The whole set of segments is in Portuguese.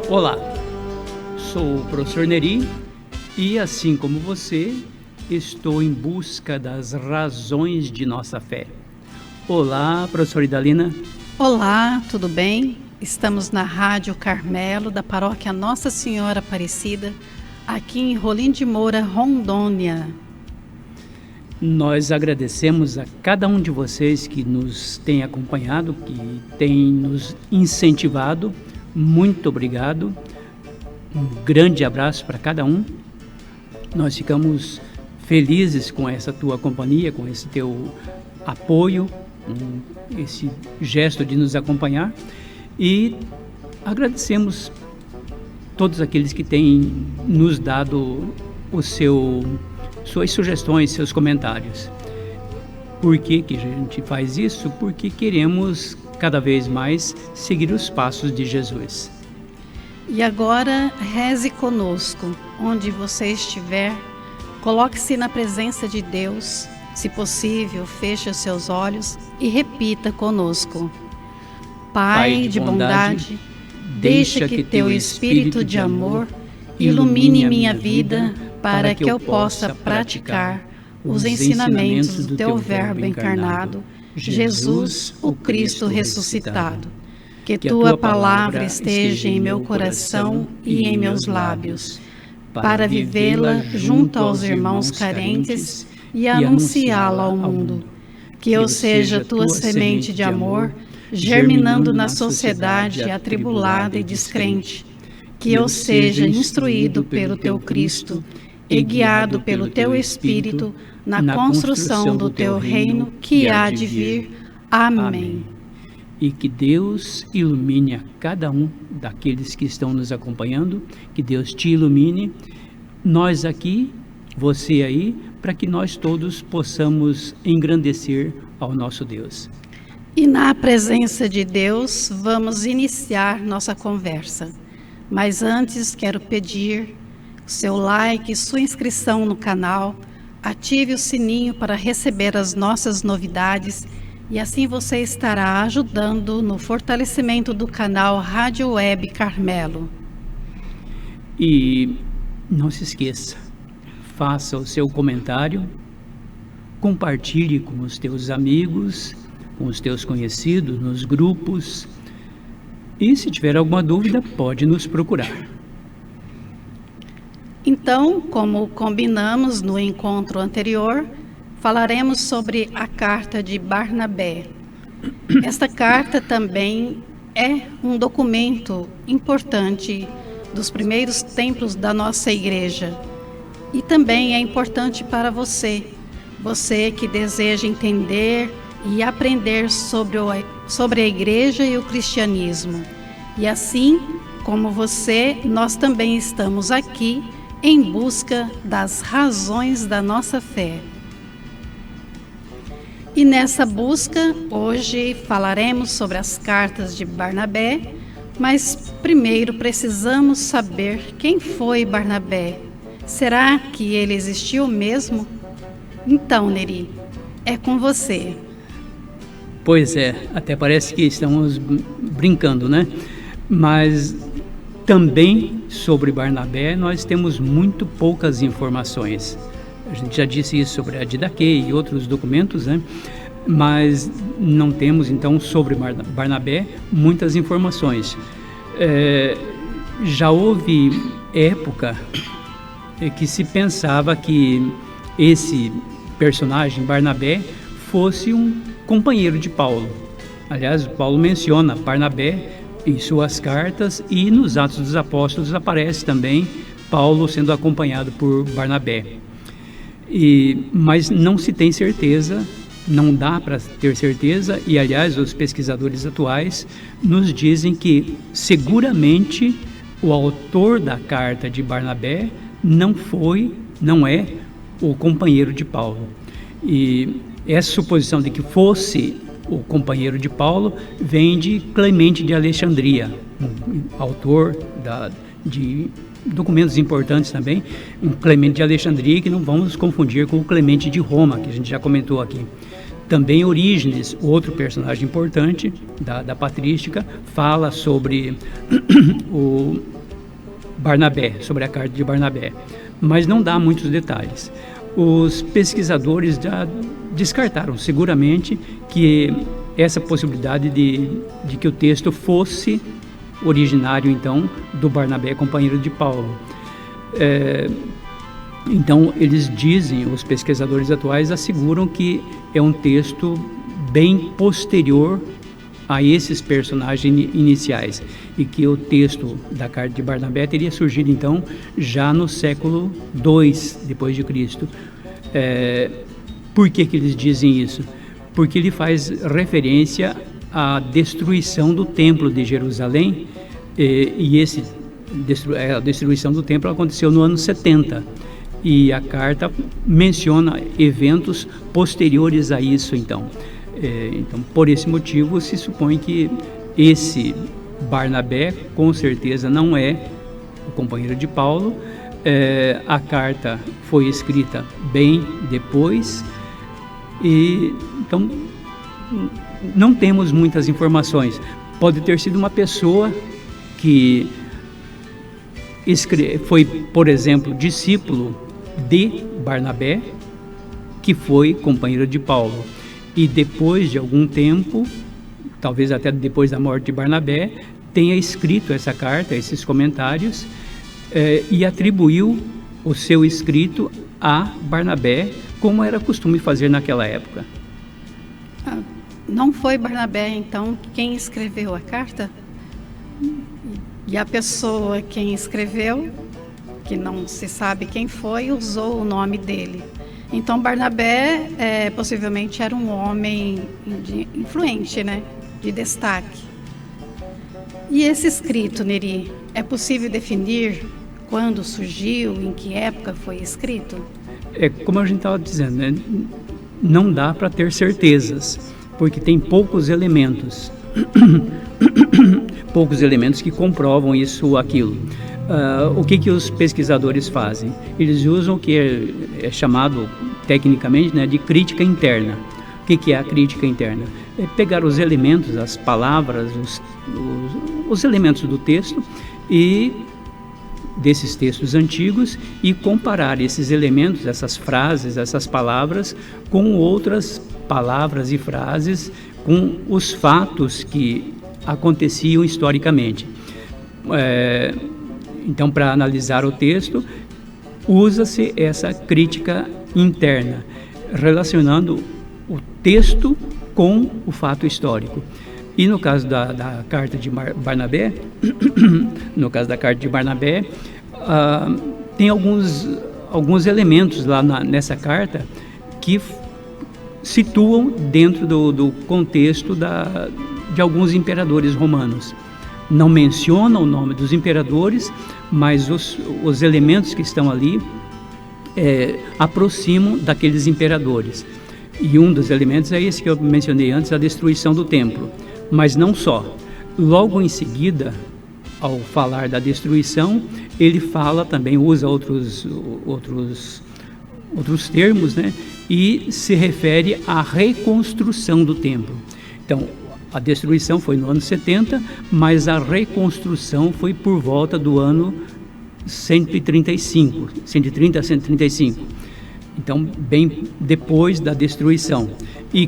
Olá, sou o professor Neri e, assim como você, estou em busca das razões de nossa fé. Olá, professora Idalina. Olá, tudo bem? Estamos na Rádio Carmelo, da paróquia Nossa Senhora Aparecida, aqui em Rolim de Moura, Rondônia. Nós agradecemos a cada um de vocês que nos tem acompanhado, que tem nos incentivado. Muito obrigado, um grande abraço para cada um. Nós ficamos felizes com essa tua companhia, com esse teu apoio, esse gesto de nos acompanhar, e agradecemos todos aqueles que têm nos dado suas sugestões, seus comentários. Por que a gente faz isso? Porque queremos cada vez mais seguir os passos de Jesus. E agora reze conosco, onde você estiver, coloque-se na presença de Deus, se possível, feche os seus olhos e repita conosco. Pai de bondade, deixa que teu Espírito de amor ilumine minha vida para que eu possa praticar os ensinamentos do teu Verbo encarnado, Jesus, o Cristo ressuscitado. Que tua palavra esteja em meu coração e em meus lábios, para vivê-la junto aos irmãos carentes e anunciá-la ao mundo. Que eu seja tua semente de amor, germinando na sociedade atribulada e descrente. Que eu seja instruído pelo teu Cristo e guiado pelo teu Espírito na construção do teu reino que há de vir. Amém. E que Deus ilumine a cada um daqueles que estão nos acompanhando, que Deus te ilumine, nós aqui, você aí, para que nós todos possamos engrandecer ao nosso Deus. E na presença de Deus, vamos iniciar nossa conversa. Mas antes, quero pedir seu like, sua inscrição no canal, ative o sininho para receber as nossas novidades e assim você estará ajudando no fortalecimento do canal Rádio Web Carmelo. E não se esqueça, faça o seu comentário, compartilhe com os teus amigos, com os teus conhecidos, nos grupos, e se tiver alguma dúvida, pode nos procurar. Então, como combinamos no encontro anterior, falaremos sobre a carta de Barnabé. Esta carta também é um documento importante dos primeiros tempos da nossa igreja. E também é importante para você que deseja entender e aprender sobre a igreja e o cristianismo. E assim como você, nós também estamos aqui em busca das razões da nossa fé. E nessa busca, hoje falaremos sobre as cartas de Barnabé, mas primeiro precisamos saber quem foi Barnabé. Será que ele existiu mesmo? Então, Neri, é com você. Pois é, até parece que estamos brincando, né? Mas também sobre Barnabé nós temos muito poucas informações. A gente já disse isso sobre a Didaquê e outros documentos, né? Mas não temos então sobre Barnabé muitas informações. Já houve época que se pensava que esse personagem, Barnabé, fosse um companheiro de Paulo. Aliás, Paulo menciona Barnabé em suas cartas e nos Atos dos Apóstolos aparece também Paulo sendo acompanhado por Barnabé. Mas não se tem certeza não dá para ter certeza, e aliás os pesquisadores atuais nos dizem que seguramente o autor da carta de Barnabé não é o companheiro de Paulo. E essa suposição de que fosse o companheiro de Paulo vem de Clemente de Alexandria, um autor de documentos importantes também, um Clemente de Alexandria, que não vamos confundir com o Clemente de Roma, que a gente já comentou aqui. Também Orígenes, outro personagem importante da patrística, fala sobre o Barnabé, sobre a carta de Barnabé, mas não dá muitos detalhes. Os pesquisadores já descartaram seguramente que essa possibilidade de que o texto fosse originário, então, do Barnabé, companheiro de Paulo. Então, eles dizem, os pesquisadores atuais asseguram que é um texto bem posterior a esses personagens iniciais, e que o texto da carta de Barnabé teria surgido, então, já no século II depois de Cristo. Por que eles dizem isso? Porque ele faz referência à destruição do templo de Jerusalém, e a destruição do templo aconteceu no ano 70, e a carta menciona eventos posteriores a isso, então. Então, por esse motivo, se supõe que esse Barnabé, com certeza, não é o companheiro de Paulo. A carta foi escrita bem depois, e então não temos muitas informações. Pode ter sido uma pessoa que foi, por exemplo, discípulo de Barnabé, que foi companheiro de Paulo, e depois de algum tempo, talvez até depois da morte de Barnabé, tenha escrito essa carta, esses comentários, e atribuiu o seu escrito a Barnabé, como era costume fazer naquela época. Não foi Barnabé, então, quem escreveu a carta? E a pessoa quem escreveu, que não se sabe quem foi, usou o nome dele. Então, Barnabé possivelmente era um homem influente, né? De destaque. E esse escrito, Neri, é possível definir quando surgiu, em que época foi escrito? Como a gente estava dizendo, né? Não dá para ter certezas, porque tem poucos elementos, poucos elementos que comprovam isso ou aquilo. O que os pesquisadores fazem? Eles usam o que é chamado tecnicamente, né, de crítica interna. O que é a crítica interna? É pegar os elementos, as palavras, os elementos do texto e desses textos antigos, e comparar esses elementos, essas frases, essas palavras, com outras palavras e frases, com os fatos que aconteciam historicamente. Então, para analisar o texto, usa-se essa crítica interna, relacionando o texto com o fato histórico. E no caso da carta de Barnabé, tem alguns elementos lá nessa carta que situam dentro do contexto de alguns imperadores romanos. Não menciona o nome dos imperadores, mas os elementos que estão ali aproximam daqueles imperadores. E um dos elementos é esse que eu mencionei antes, a destruição do templo. Mas não só. Logo em seguida, ao falar da destruição, ele fala também, usa outros termos, né? E se refere à reconstrução do templo. Então, a destruição foi no ano 70, mas a reconstrução foi por volta do ano 130 a 135. Então, bem depois da destruição. E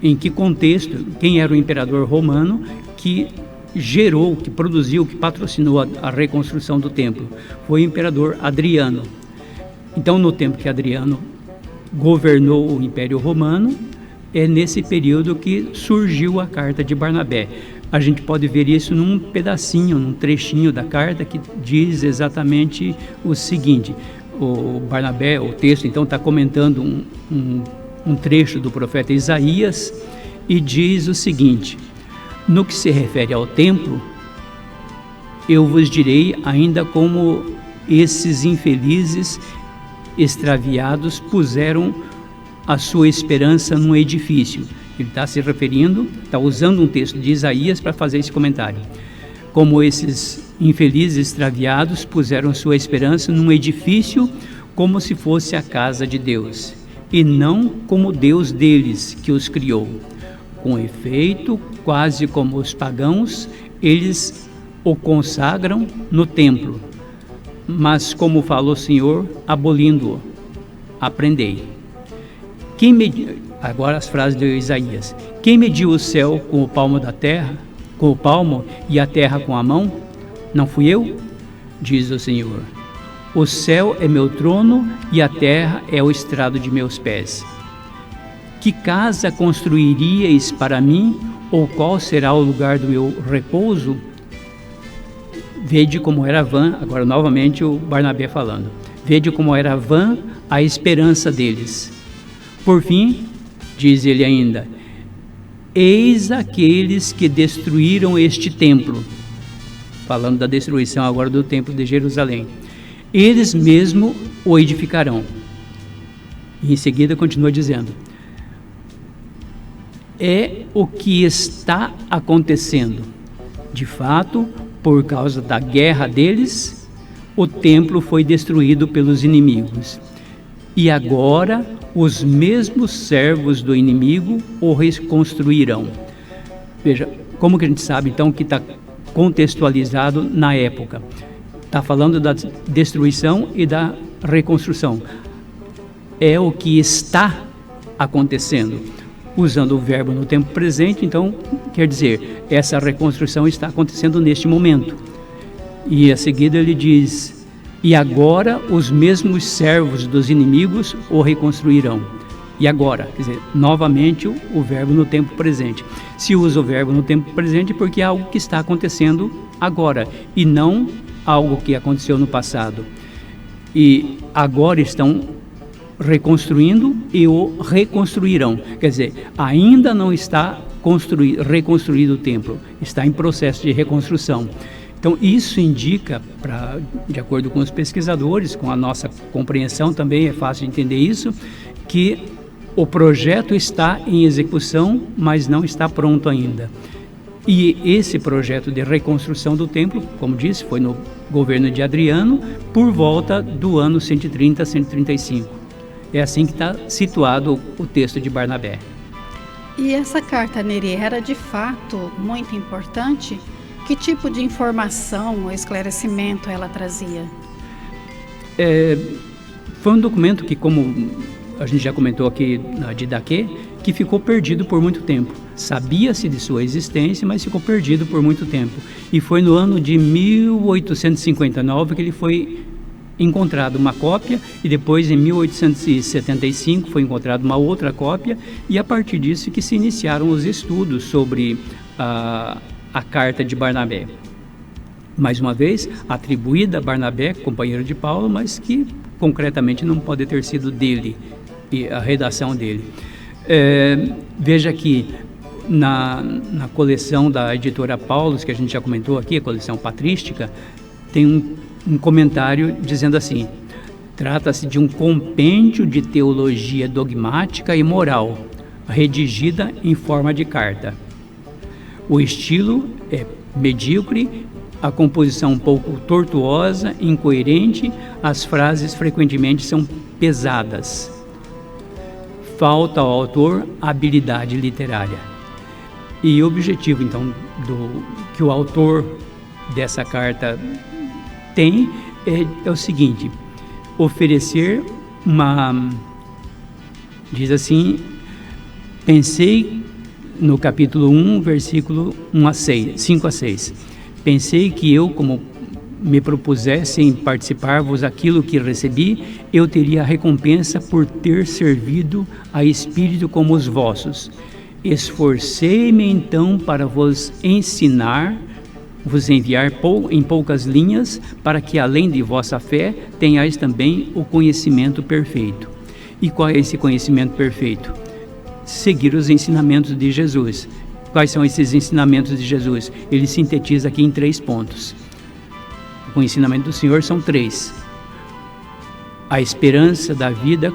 em que contexto, quem era o imperador romano que gerou, que produziu, que patrocinou a reconstrução do templo? Foi o imperador Adriano. Então, no tempo que Adriano governou o Império Romano, é nesse período que surgiu a carta de Barnabé. A gente pode ver isso num pedacinho, num trechinho da carta que diz exatamente o seguinte: o Barnabé, o texto, então, está comentando um trecho do profeta Isaías e diz o seguinte: no que se refere ao templo, eu vos direi ainda como esses infelizes extraviados puseram a sua esperança num edifício. Ele está se referindo, está usando um texto de Isaías para fazer esse comentário. Como esses infelizes extraviados puseram sua esperança num edifício como se fosse a casa de Deus, e não como Deus deles que os criou. Com efeito, quase como os pagãos, eles o consagram no templo, mas como fala o Senhor, abolindo-o, aprendei. Agora as frases de Isaías: quem mediu o céu com o palmo da terra, com o palmo, e a terra com a mão? Não fui eu? Diz o Senhor. O céu é meu trono e a terra é o estrado de meus pés. Que casa construiríeis para mim, ou qual será o lugar do meu repouso? Vede como era vã, agora novamente o Barnabé falando, vede como era vã a esperança deles. Por fim, diz ele ainda, eis aqueles que destruíram este templo, falando da destruição agora do templo de Jerusalém, eles mesmo o edificarão. E em seguida continua dizendo, é o que está acontecendo. De fato, por causa da guerra deles, o templo foi destruído pelos inimigos. E agora os mesmos servos do inimigo o reconstruirão. Veja, como que a gente sabe então que está contextualizado na época? Está falando da destruição e da reconstrução. É o que está acontecendo. Usando o verbo no tempo presente, então, quer dizer, essa reconstrução está acontecendo neste momento. E a seguida ele diz, e agora os mesmos servos dos inimigos o reconstruirão. E agora, quer dizer, novamente o verbo no tempo presente. Se usa o verbo no tempo presente porque é algo que está acontecendo agora, e não algo que aconteceu no passado. E agora estão reconstruindo e o reconstruirão. Quer dizer, ainda não está reconstruído o templo, está em processo de reconstrução. Então, isso indica, de acordo com os pesquisadores, com a nossa compreensão também é fácil de entender isso, que o projeto está em execução, mas não está pronto ainda. E esse projeto de reconstrução do templo, como disse, foi no governo de Adriano, por volta do ano 130, 135. É assim que está situado o texto de Barnabé. E essa carta, Neri, era de fato muito importante? Que tipo de informação ou esclarecimento ela trazia? Foi um documento que, como a gente já comentou aqui na Didaquê, que ficou perdido por muito tempo. Sabia-se de sua existência, mas ficou perdido por muito tempo. E foi no ano de 1859 que ele foi encontrado uma cópia, e depois em 1875 foi encontrada uma outra cópia, e a partir disso que se iniciaram os estudos sobre a carta de Barnabé. Mais uma vez, atribuída a Barnabé, companheiro de Paulo, mas que concretamente não pode ter sido dele, a redação dele. Veja que na coleção da editora Paulus, que a gente já comentou aqui, a coleção patrística, tem um comentário dizendo assim, trata-se de um compêndio de teologia dogmática e moral, redigida em forma de carta. O estilo é medíocre, a composição um pouco tortuosa, incoerente, as frases frequentemente são pesadas. Falta ao autor habilidade literária. E o objetivo, então, que o autor dessa carta tem é o seguinte, oferecer diz assim, pensei, no capítulo 1, versículo 5 a 6, pensei que eu, como me propusesse em participar-vos aquilo que recebi, eu teria a recompensa por ter servido a Espírito como os vossos. Esforcei-me então para vos ensinar, vos enviar em poucas linhas, para que além de vossa fé tenhais também o conhecimento perfeito. E qual é esse conhecimento perfeito? Seguir os ensinamentos de Jesus. Quais são esses ensinamentos de Jesus? Ele sintetiza aqui em 3 pontos. O ensinamento do Senhor são 3. A esperança da vida,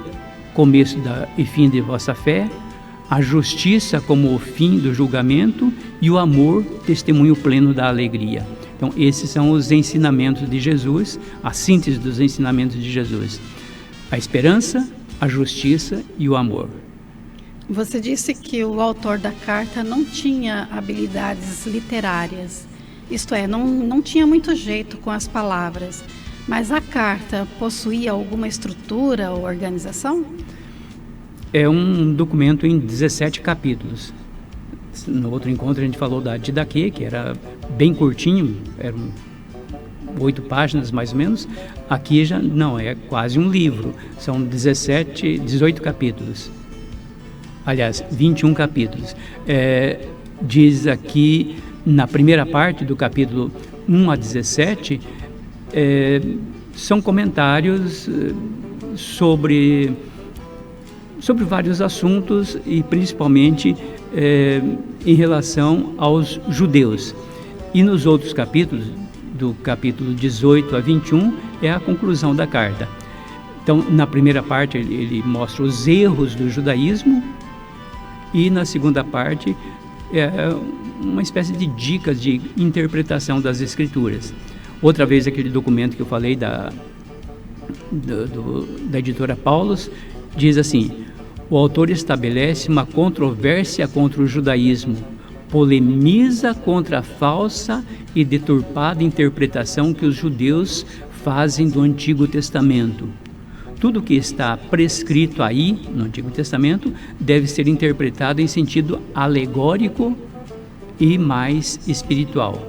começo e fim de vossa fé, a justiça como o fim do julgamento e o amor, testemunho pleno da alegria. Então, esses são os ensinamentos de Jesus, a síntese dos ensinamentos de Jesus. A esperança, a justiça e o amor. Você disse que o autor da carta não tinha habilidades literárias, isto é, não tinha muito jeito com as palavras, mas a carta possuía alguma estrutura ou organização? É um documento em 17 capítulos. No outro encontro a gente falou da Didaquê, que era bem curtinho, eram 8 páginas mais ou menos. Aqui já não, é quase um livro, são 18 capítulos. Aliás, 21 capítulos. Diz aqui, na primeira parte do capítulo 1 a 17, são comentários sobre vários assuntos e principalmente em relação aos judeus. E nos outros capítulos, do capítulo 18 a 21, é a conclusão da carta. Então, na primeira parte, ele mostra os erros do judaísmo, e na segunda parte é uma espécie de dicas de interpretação das Escrituras. Outra vez, aquele documento que eu falei da editora Paulus, diz assim: o autor estabelece uma controvérsia contra o judaísmo, polemiza contra a falsa e deturpada interpretação que os judeus fazem do Antigo Testamento. Tudo que está prescrito aí, no Antigo Testamento, deve ser interpretado em sentido alegórico e mais espiritual.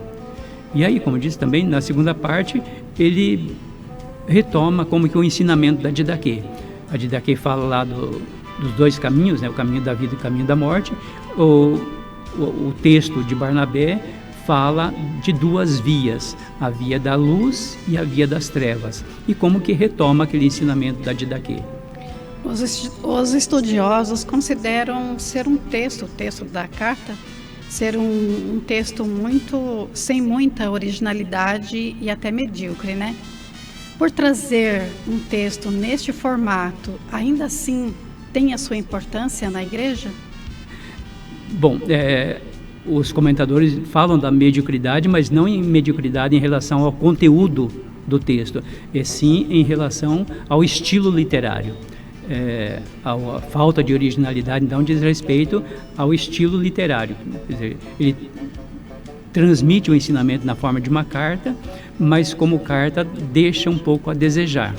E aí, como disse também, na segunda parte, ele retoma como que o ensinamento da Didaquê. A Didaquê fala lá dos 2 caminhos, né, o caminho da vida e o caminho da morte. O texto de Barnabé fala de 2 vias, a via da luz e a via das trevas, e como que retoma aquele ensinamento da Didaquê. Os estudiosos consideram ser o texto da carta, ser um texto sem muita originalidade e até medíocre, né? Por trazer um texto neste formato, ainda assim tem a sua importância na igreja? Bom, os comentadores falam da mediocridade, mas não em mediocridade em relação ao conteúdo do texto, e sim em relação ao estilo literário. A falta de originalidade, então, diz respeito ao estilo literário. Quer dizer, ele transmite o ensinamento na forma de uma carta, mas como carta deixa um pouco a desejar.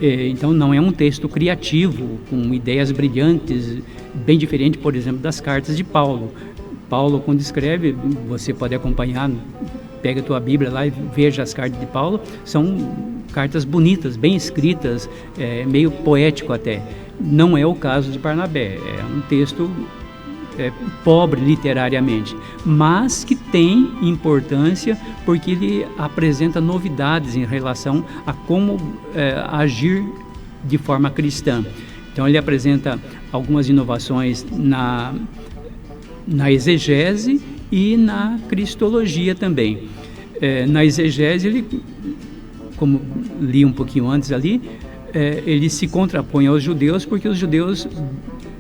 Então não é um texto criativo, com ideias brilhantes, bem diferente, por exemplo, das cartas de Paulo. Paulo, quando escreve, você pode acompanhar, pega a tua Bíblia lá e veja as cartas de Paulo, são cartas bonitas, bem escritas, meio poético até. Não é o caso de Barnabé, é um texto pobre literariamente, mas que tem importância porque ele apresenta novidades em relação a como agir de forma cristã. Então ele apresenta algumas inovações na exegese e na cristologia também. Na exegese, ele, como li um pouquinho antes ali, ele se contrapõe aos judeus, porque os judeus,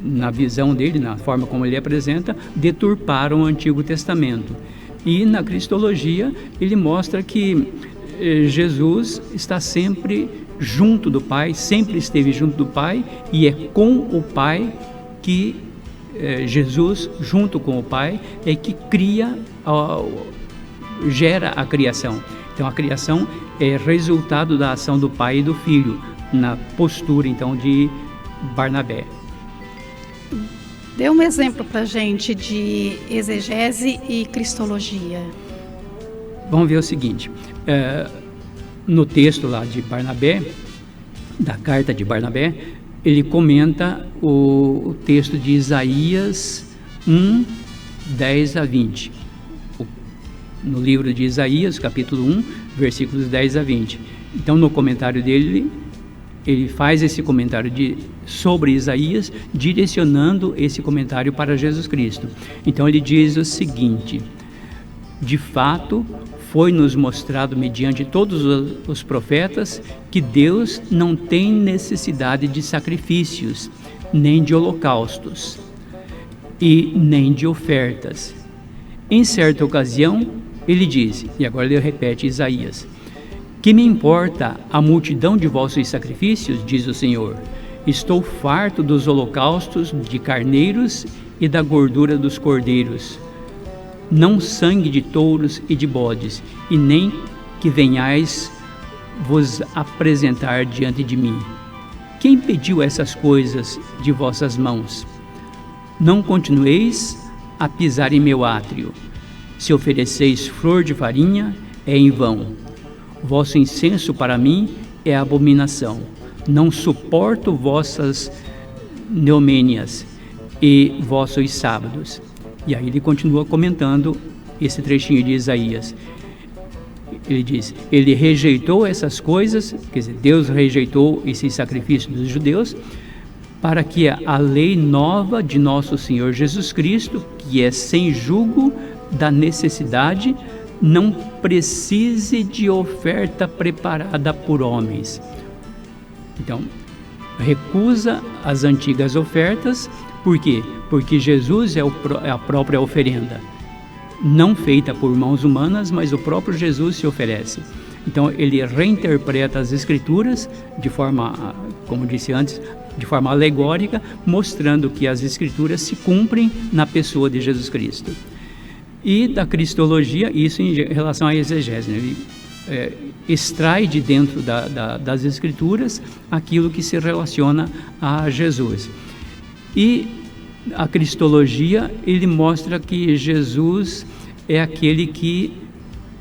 na visão dele, na forma como ele apresenta, deturparam o Antigo Testamento. E na cristologia, ele mostra que Jesus está sempre junto do Pai, sempre esteve junto do Pai, e é com o Pai que Jesus, junto com o Pai, é que gera a criação. Então a criação é resultado da ação do Pai e do Filho, na postura então de Barnabé. Dê um exemplo para a gente de exegese e cristologia. Vamos ver o seguinte, no texto lá de Barnabé, da carta de Barnabé, ele comenta o texto de Isaías 1, 10 a 20. No livro de Isaías, capítulo 1, versículos 10 a 20. Então, no comentário dele, ele faz esse comentário sobre Isaías, direcionando esse comentário para Jesus Cristo. Então ele diz o seguinte: de fato, foi-nos mostrado mediante todos os profetas que Deus não tem necessidade de sacrifícios, nem de holocaustos, e nem de ofertas. Em certa ocasião, ele diz, e agora ele repete Isaías: que me importa a multidão de vossos sacrifícios, diz o Senhor. Estou farto dos holocaustos de carneiros e da gordura dos cordeiros. Não sangue de touros e de bodes, e nem que venhais vos apresentar diante de mim. Quem pediu essas coisas de vossas mãos? Não continueis a pisar em meu átrio. Se ofereceis flor de farinha, é em vão. Vosso incenso para mim é abominação. Não suporto vossas neomênias e vossos sábados. E aí ele continua comentando esse trechinho de Isaías. Ele diz, ele rejeitou essas coisas, quer dizer, Deus rejeitou esse sacrifício dos judeus, para que a lei nova de nosso Senhor Jesus Cristo, que é sem julgo da necessidade, não precise de oferta preparada por homens. Então, recusa as antigas ofertas. Por quê? Porque Jesus é a própria oferenda, não feita por mãos humanas, mas o próprio Jesus se oferece. Então, ele reinterpreta as Escrituras de forma, como disse antes, de forma alegórica, mostrando que as Escrituras se cumprem na pessoa de Jesus Cristo. E da cristologia, isso em relação à exegese, né? Ele extrai de dentro das Escrituras aquilo que se relaciona a Jesus. E a cristologia, ele mostra que Jesus é aquele que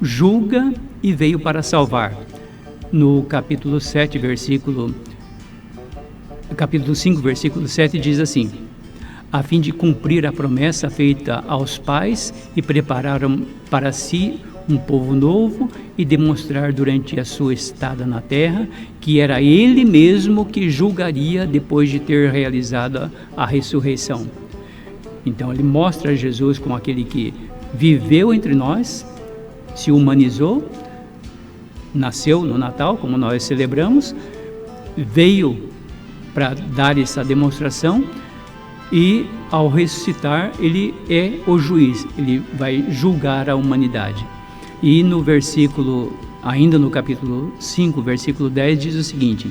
julga e veio para salvar. No capítulo 5, versículo 7, diz assim: a fim de cumprir a promessa feita aos pais e prepararam para si um povo novo e demonstrar durante a sua estada na terra que era ele mesmo que julgaria depois de ter realizado a ressurreição. Então ele mostra Jesus como aquele que viveu entre nós, se humanizou, nasceu no Natal, como nós celebramos, veio para dar essa demonstração. E ao ressuscitar, ele é o juiz, ele vai julgar a humanidade. E no versículo, ainda no capítulo 5, versículo 10, diz o seguinte: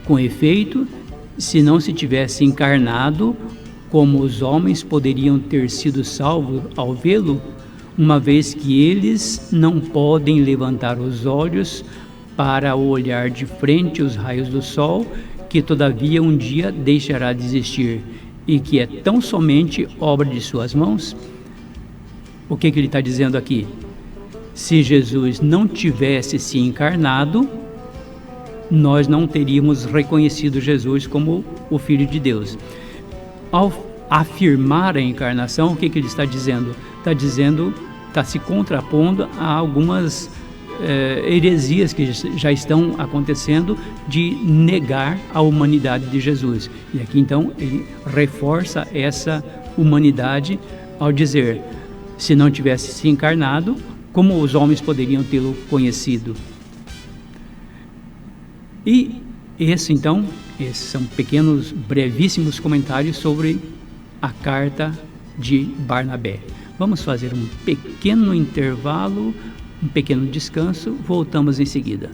com efeito, se não se tivesse encarnado, como os homens poderiam ter sido salvos ao vê-lo, uma vez que eles não podem levantar os olhos para olhar de frente os raios do sol, que todavia um dia deixará de existir, e que é tão somente obra de suas mãos? O que ele está dizendo aqui? Se Jesus não tivesse se encarnado, nós não teríamos reconhecido Jesus como o Filho de Deus. Ao afirmar a encarnação, o que ele está dizendo? Está se contrapondo a algumas heresias que já estão acontecendo de negar a humanidade de Jesus. E aqui então ele reforça essa humanidade ao dizer: se não tivesse se encarnado, como os homens poderiam tê-lo conhecido? E esses são pequenos, brevíssimos comentários sobre a carta de Barnabé. Vamos fazer um pequeno intervalo, um pequeno descanso, voltamos em seguida.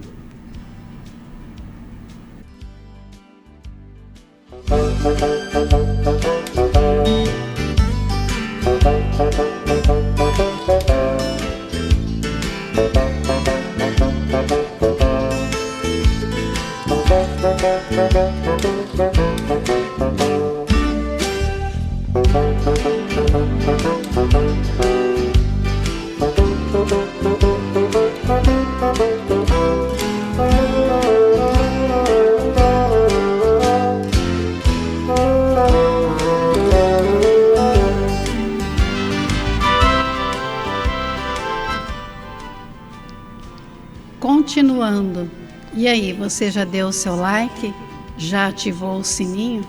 Continuando, E aí, você já deu o seu like? Já ativou o sininho?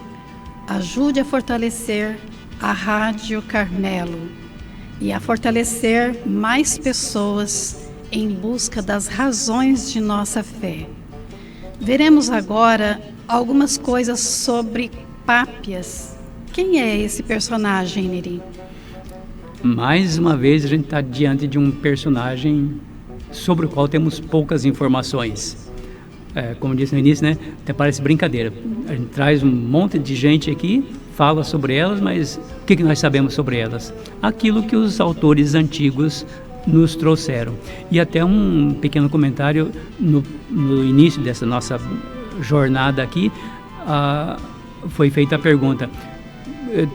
Ajude a fortalecer a Rádio Carmelo e a fortalecer mais pessoas em busca das razões de nossa fé. Veremos agora algumas coisas sobre Pápias. Quem é esse personagem, Neri? Mais uma vez a gente está diante de um personagem sobre o qual temos poucas informações. Como disse no início, né? Até parece brincadeira. A gente traz um monte de gente aqui, fala sobre elas, mas o que nós sabemos sobre elas? Aquilo que os autores antigos nos trouxeram. E até um pequeno comentário no início dessa nossa jornada aqui, foi feita a pergunta: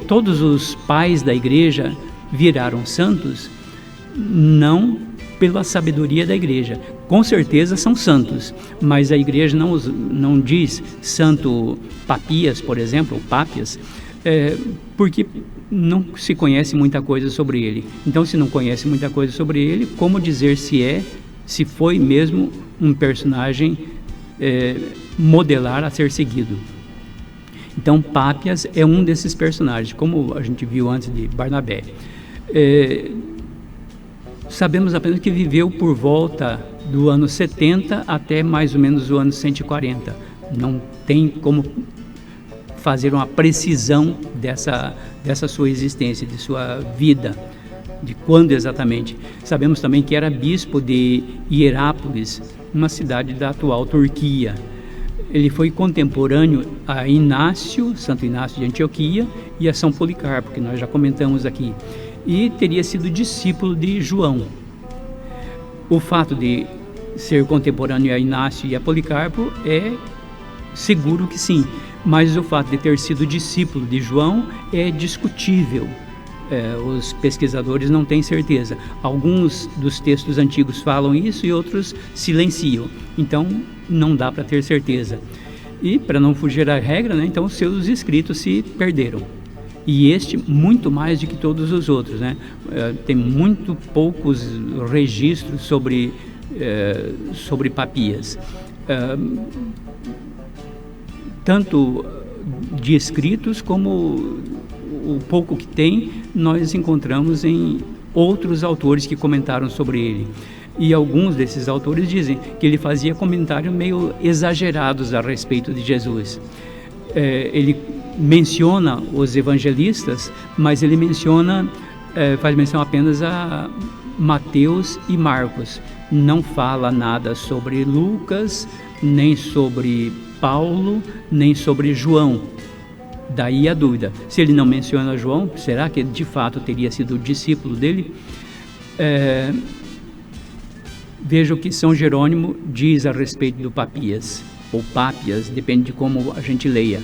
todos os pais da igreja viraram santos? Não pela sabedoria da igreja. Com certeza são santos, mas a igreja não diz santo Papias, por exemplo, ou Pápias, porque não se conhece muita coisa sobre ele. Então, se não conhece muita coisa sobre ele, como dizer se foi mesmo um personagem modelar a ser seguido? Então, Pápias é um desses personagens, como a gente viu antes de Barnabé. Sabemos apenas que viveu por volta do ano 70 até mais ou menos o ano 140. Não tem como fazer uma precisão dessa sua existência, de sua vida, de quando exatamente. Sabemos também que era bispo de Hierápolis, uma cidade da atual Turquia. Ele foi contemporâneo a Inácio, Santo Inácio de Antioquia, e a São Policarpo, que nós já comentamos aqui, e teria sido discípulo de João. O fato de ser contemporâneo a Inácio e a Policarpo é seguro que sim, mas o fato de ter sido discípulo de João é discutível. Os pesquisadores não têm certeza. Alguns dos textos antigos falam isso e outros silenciam. Então, não dá para ter certeza. E, para não fugir à regra, né, então, seus escritos se perderam. E este, muito mais do que todos os outros, né? Tem muito poucos registros sobre Papias. Tanto de escritos como o pouco que tem, nós encontramos em outros autores que comentaram sobre ele. E alguns desses autores dizem que ele fazia comentários meio exagerados a respeito de Jesus. Ele menciona os evangelistas, mas ele faz menção apenas a Mateus e Marcos. Não fala nada sobre Lucas, nem sobre Paulo, nem sobre João. Daí a dúvida. Se ele não menciona João, será que de fato teria sido discípulo dele? Veja o que São Jerônimo diz a respeito do Papias, ou Pápias, depende de como a gente leia.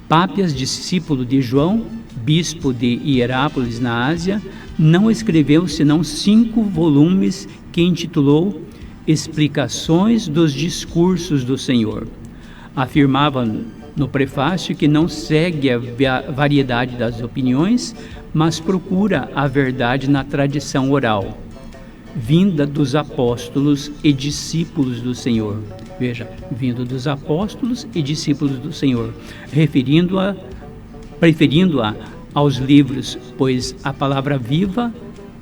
Pápias, discípulo de João, bispo de Hierápolis, na Ásia, não escreveu senão 5 volumes que intitulou Explicações dos Discursos do Senhor. Afirmava no prefácio que não segue a variedade das opiniões, mas procura a verdade na tradição oral, vinda dos apóstolos e discípulos do Senhor. Veja, vindo dos apóstolos e discípulos do Senhor, preferindo-a aos livros, pois a palavra viva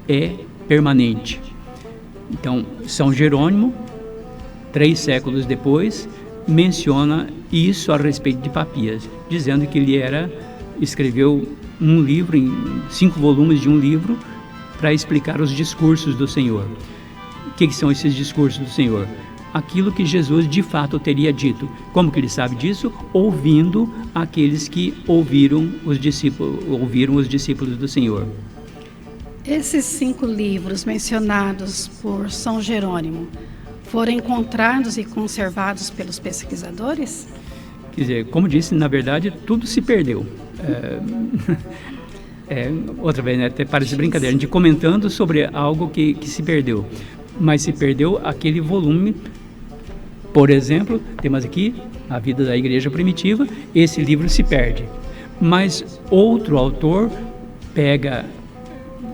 é permanente. Então, São Jerônimo, 3 séculos depois, menciona isso a respeito de Papias, dizendo que ele escreveu um livro, em 5 volumes de um livro, para explicar os discursos do Senhor. O que são esses discursos do Senhor? Aquilo que Jesus de fato teria dito. Como que ele sabe disso? Ouvindo aqueles que ouviram os discípulos do Senhor. Esses 5 livros mencionados por São Jerônimo foram encontrados e conservados pelos pesquisadores? Quer dizer, como disse, na verdade, tudo se perdeu. Outra vez, né, até parece brincadeira, a gente comentando sobre algo que se perdeu. Mas se perdeu aquele volume. Por exemplo, temos aqui a vida da igreja primitiva, esse livro se perde. Mas outro autor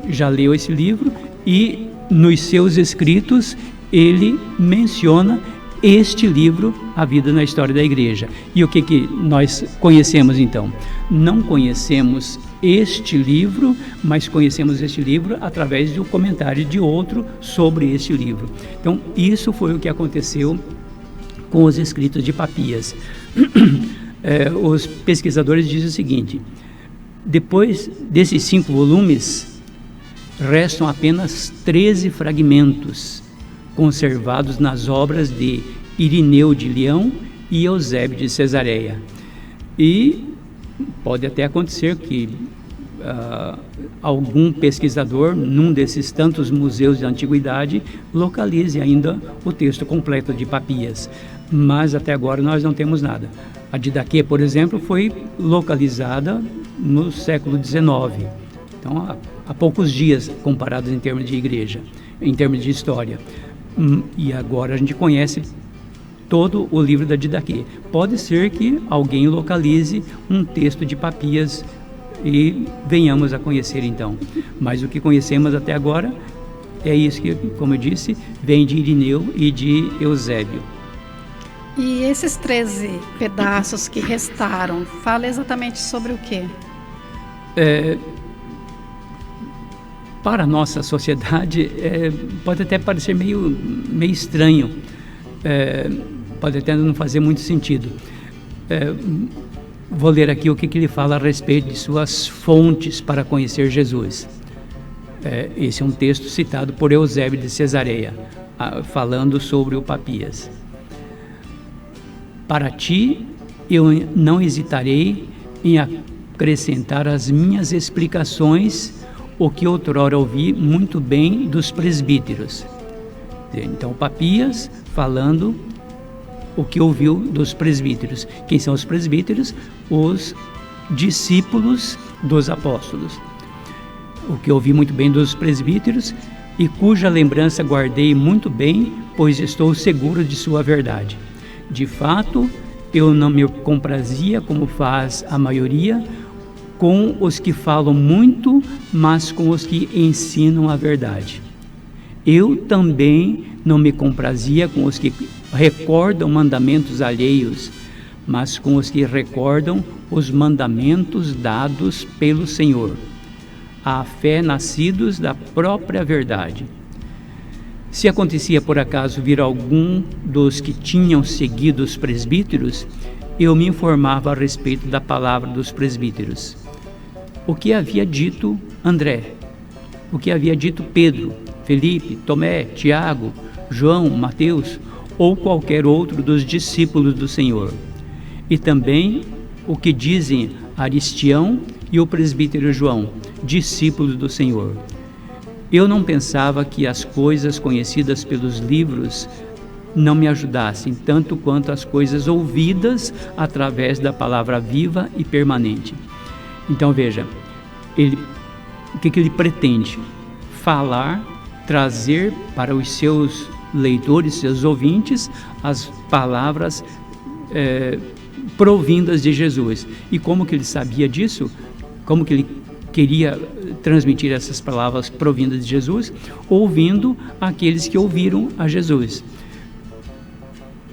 já leu esse livro e nos seus escritos ele menciona este livro, A Vida na História da Igreja. E o que nós conhecemos então? Não conhecemos este livro, mas conhecemos este livro através do comentário de outro sobre este livro. Então, isso foi o que aconteceu com os escritos de Papias. Os pesquisadores dizem o seguinte: depois desses 5 volumes, restam apenas 13 fragmentos conservados nas obras de Irineu de Leão e Eusébio de Cesareia. E pode até acontecer que algum pesquisador, num desses tantos museus de antiguidade, localize ainda o texto completo de Papias. Mas até agora nós não temos nada. A Didaquê, por exemplo, foi localizada no século XIX. Então, há poucos dias comparados em termos de igreja, em termos de história. E agora a gente conhece todo o livro da Didaquê. Pode ser que alguém localize um texto de Papias e venhamos a conhecer então. Mas o que conhecemos até agora é isso que, como eu disse, vem de Irineu e de Eusébio. E esses 13 pedaços que restaram, fala exatamente sobre o quê? Para a nossa sociedade, pode até parecer meio estranho, pode até não fazer muito sentido. Vou ler aqui o que ele fala a respeito de suas fontes para conhecer Jesus. Esse é um texto citado por Eusébio de Cesareia, falando sobre o Papias. Para ti, eu não hesitarei em acrescentar às minhas explicações o que outrora ouvi muito bem dos presbíteros. Então, Papias falando o que ouviu dos presbíteros. Quem são os presbíteros? Os discípulos dos apóstolos. O que ouvi muito bem dos presbíteros e cuja lembrança guardei muito bem, pois estou seguro de sua verdade. De fato, eu não me comprazia, como faz a maioria, com os que falam muito, mas com os que ensinam a verdade. Eu também não me comprazia com os que recordam mandamentos alheios, mas com os que recordam os mandamentos dados pelo Senhor, à fé nascidos da própria verdade. Se acontecia por acaso vir algum dos que tinham seguido os presbíteros, eu me informava a respeito da palavra dos presbíteros. O que havia dito André, o que havia dito Pedro, Felipe, Tomé, Tiago, João, Mateus ou qualquer outro dos discípulos do Senhor. E também o que dizem Aristião e o presbítero João, discípulos do Senhor. Eu não pensava que as coisas conhecidas pelos livros não me ajudassem, tanto quanto as coisas ouvidas através da palavra viva e permanente. Então veja, o que ele pretende? Falar, trazer para os seus leitores, seus ouvintes, as palavras provindas de Jesus. E como que ele sabia disso? Como que ele queria transmitir essas palavras provindas de Jesus? Ouvindo aqueles que ouviram a Jesus.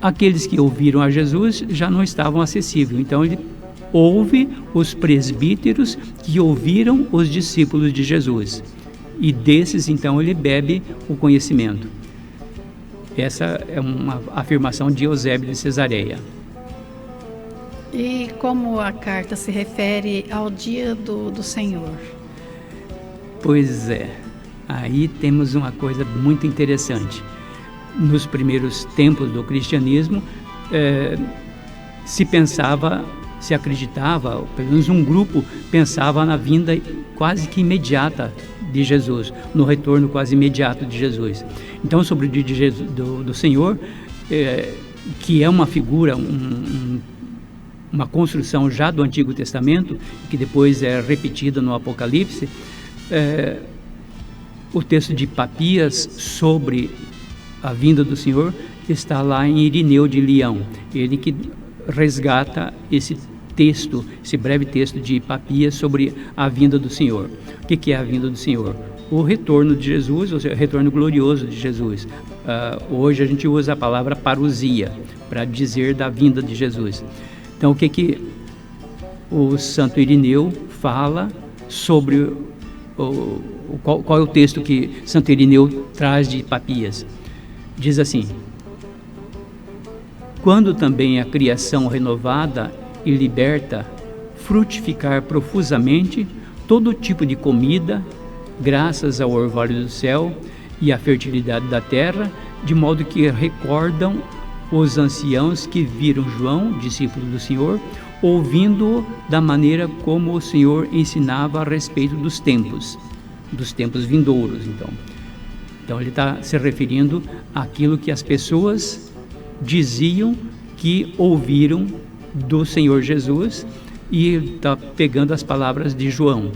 Aqueles que ouviram a Jesus já não estavam acessíveis, então ele ouve os presbíteros que ouviram os discípulos de Jesus. E desses, então, ele bebe o conhecimento. Essa é uma afirmação de Eusébio de Cesareia. E como a carta se refere ao dia do Senhor? Pois é, aí temos uma coisa muito interessante. Nos primeiros tempos do cristianismo, se acreditava, pelo menos um grupo pensava na vinda quase que imediata de Jesus, no retorno quase imediato de Jesus. Então, sobre o dia de Jesus, do Senhor, que é uma figura, uma construção já do Antigo Testamento, que depois é repetida no Apocalipse, o texto de Papias sobre a vinda do Senhor está lá em Irineu de Leão, ele que resgata esse texto, esse breve texto de Papias sobre a vinda do Senhor. O que é a vinda do Senhor? o retorno de Jesus, ou seja, o retorno glorioso de Jesus. Hoje a gente usa a palavra parousia para dizer da vinda de Jesus. Então, o que o Santo Irineu fala sobre qual é o texto que Santo Irineu traz de Papias? Diz assim: quando também a criação renovada e liberta frutificar profusamente todo tipo de comida, graças ao orvalho do céu e à fertilidade da terra, de modo que recordam os anciãos que viram João, discípulo do Senhor, ouvindo da maneira como o Senhor ensinava a respeito dos tempos vindouros. Então ele está se referindo àquilo que as pessoas diziam que ouviram do Senhor Jesus, e está pegando as palavras de João.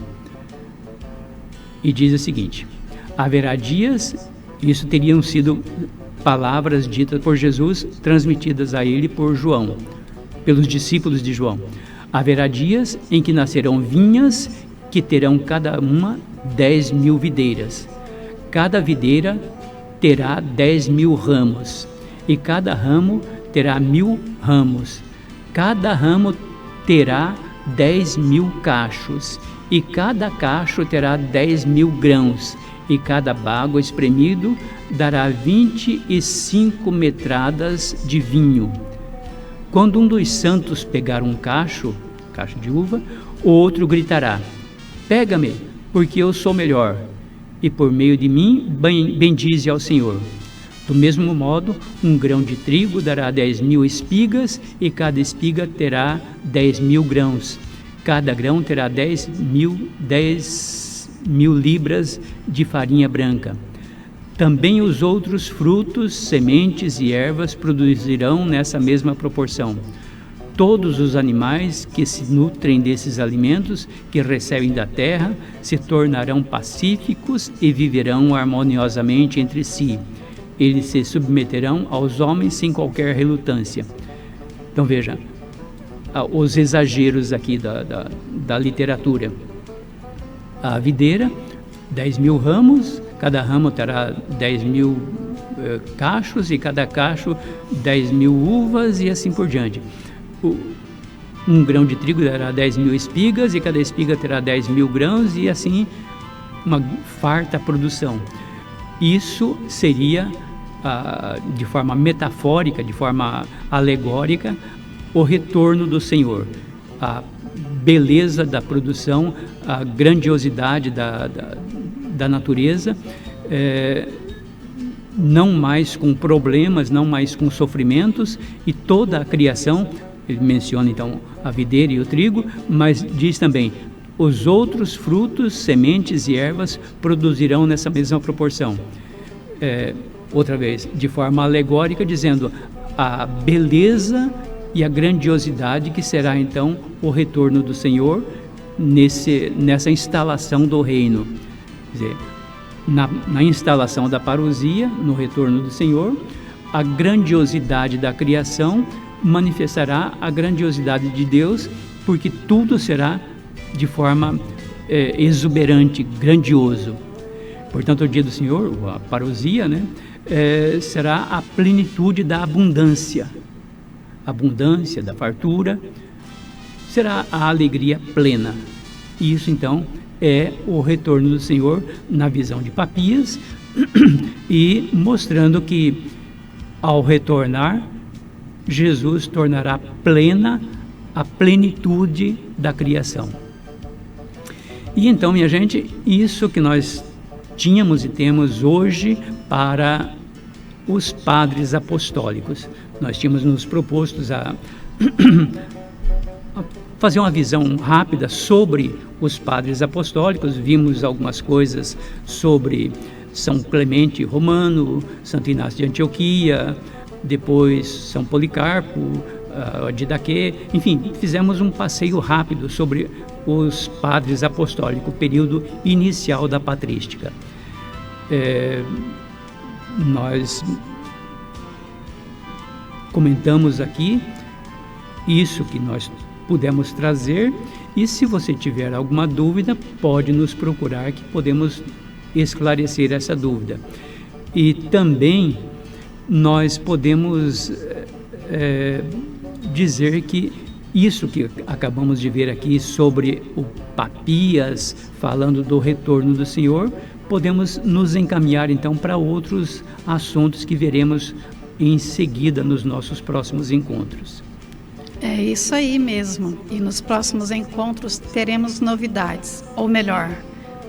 E diz o seguinte: haverá dias, isso teriam sido palavras ditas por Jesus, transmitidas a ele por João, pelos discípulos de João. Haverá dias em que nascerão vinhas que terão cada uma 10.000 videiras. Cada videira terá 10.000 ramos, e cada ramo terá 1.000 ramos. Cada ramo terá 10.000 cachos, e cada cacho terá 10.000 grãos, e cada bago espremido dará 25 metradas de vinho. Quando um dos santos pegar um cacho de uva, o outro gritará: pega-me, porque eu sou melhor, e por meio de mim bendize ao Senhor. Do mesmo modo, um grão de trigo dará 10.000 espigas, e cada espiga terá 10.000 grãos. Cada grão terá 10.000 libras de farinha branca. Também os outros frutos, sementes e ervas produzirão nessa mesma proporção. Todos os animais que se nutrem desses alimentos que recebem da terra se tornarão pacíficos e viverão harmoniosamente entre si. Eles se submeterão aos homens sem qualquer relutância. Então veja, os exageros aqui da literatura. A videira, 10.000 ramos, cada ramo terá 10.000 cachos, e cada cacho 10.000 uvas, e assim por diante. Um grão de trigo dará 10.000 espigas, e cada espiga terá 10.000 grãos, e assim uma farta produção. Isso seria, de forma metafórica, de forma alegórica, o retorno do Senhor, a beleza da produção, a grandiosidade da natureza, não mais com problemas, não mais com sofrimentos, e toda a criação. Ele menciona então a videira e o trigo, mas diz também: os outros frutos, sementes e ervas produzirão nessa mesma proporção. Outra vez, de forma alegórica, dizendo a beleza e a grandiosidade que será então o retorno do Senhor nessa instalação do reino. Quer dizer, na instalação da parousia, no retorno do Senhor, a grandiosidade da criação manifestará a grandiosidade de Deus, porque tudo será de forma exuberante, grandioso. Portanto, o dia do Senhor, a parousia, será a plenitude da abundância, da fartura, será a alegria plena. E isso então é o retorno do Senhor na visão de Papias, e mostrando que ao retornar, Jesus tornará plena a plenitude da criação. E então, minha gente, isso que nós tínhamos e temos hoje para os padres apostólicos. Nós tínhamos nos propostos a fazer uma visão rápida sobre os padres apostólicos. Vimos algumas coisas sobre São Clemente Romano, Santo Inácio de Antioquia, depois São Policarpo, Didaquê, enfim, fizemos um passeio rápido sobre os padres apostólicos, o período inicial da patrística. Nós comentamos aqui isso que nós pudemos trazer, e se você tiver alguma dúvida, pode nos procurar, que podemos esclarecer essa dúvida. E também nós podemos dizer que isso que acabamos de ver aqui sobre o Papias, falando do retorno do Senhor, podemos nos encaminhar então para outros assuntos que veremos em seguida nos nossos próximos encontros. É isso aí mesmo. E nos próximos encontros teremos novidades. Ou melhor,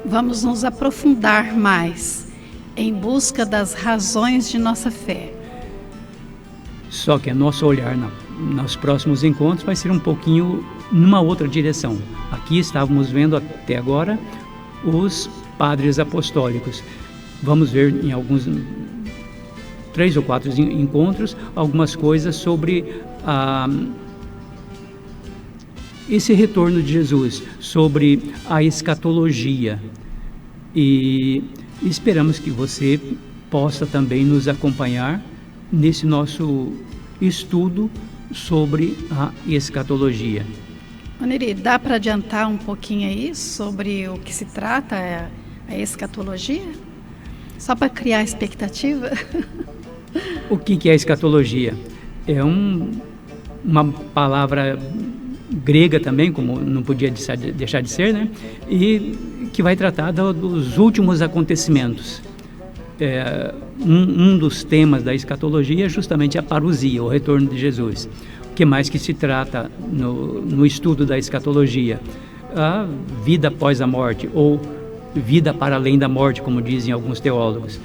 vamos nos aprofundar mais em busca das razões de nossa fé. Só que nosso olhar nos próximos encontros vai ser um pouquinho numa outra direção. Aqui estávamos vendo até agora os padres apostólicos. Vamos ver em alguns 3 ou 4 encontros algumas coisas sobre esse retorno de Jesus, sobre a escatologia. E esperamos que você possa também nos acompanhar nesse nosso estudo sobre a escatologia. Oneri, dá para adiantar um pouquinho aí sobre o que se trata a escatologia? Só para criar expectativa? O que é a escatologia? É uma palavra grega também, como não podia deixar de ser, né? E que vai tratar dos últimos acontecimentos. Um dos temas da escatologia é justamente a parousia, o retorno de Jesus. O que mais que se trata no estudo da escatologia? A vida após a morte, ou vida para além da morte, como dizem alguns teólogos.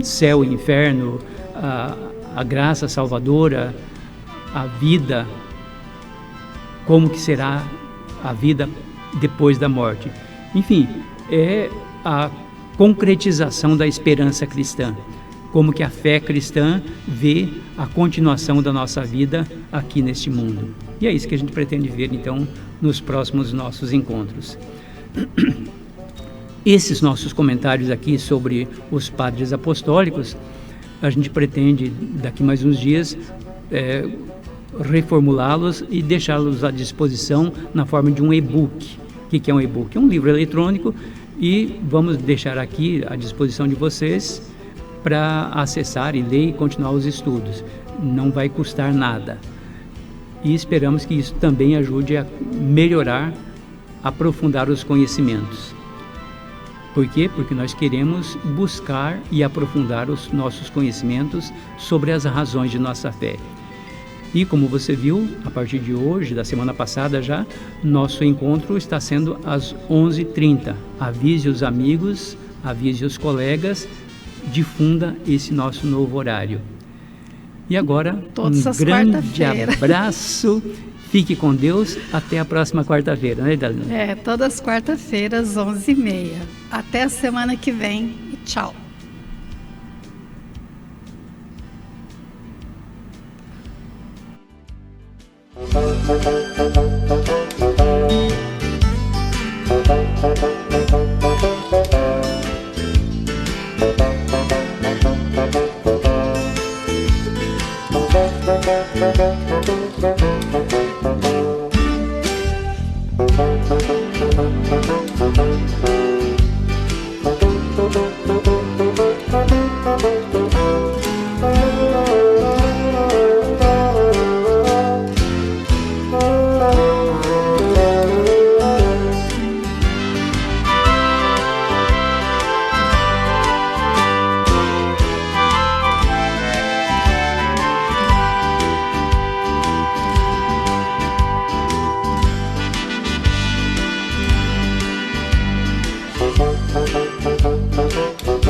Céu e inferno, a graça salvadora, a vida, como que será a vida depois da morte. Enfim, é a concretização da esperança cristã, como que a fé cristã vê a continuação da nossa vida aqui neste mundo. E é isso que a gente pretende ver, então, nos próximos nossos encontros. Esses nossos comentários aqui sobre os padres apostólicos, a gente pretende, daqui mais uns dias, reformulá-los e deixá-los à disposição na forma de um e-book. O que é um e-book? É um livro eletrônico e vamos deixar aqui à disposição de vocês para acessar e ler e continuar os estudos. Não vai custar nada. E esperamos que isso também ajude a melhorar, aprofundar os conhecimentos. Por quê? Porque nós queremos buscar e aprofundar os nossos conhecimentos sobre as razões de nossa fé. E como você viu, a partir de hoje, da semana passada já, nosso encontro está sendo às 11h30. Avise os amigos, avise os colegas, difunda esse nosso novo horário. E agora, um grande abraço, fique com Deus, até a próxima quarta-feira, né, Idalina? Todas as quarta-feiras, 11h30. Até a semana que vem e tchau. Thank you.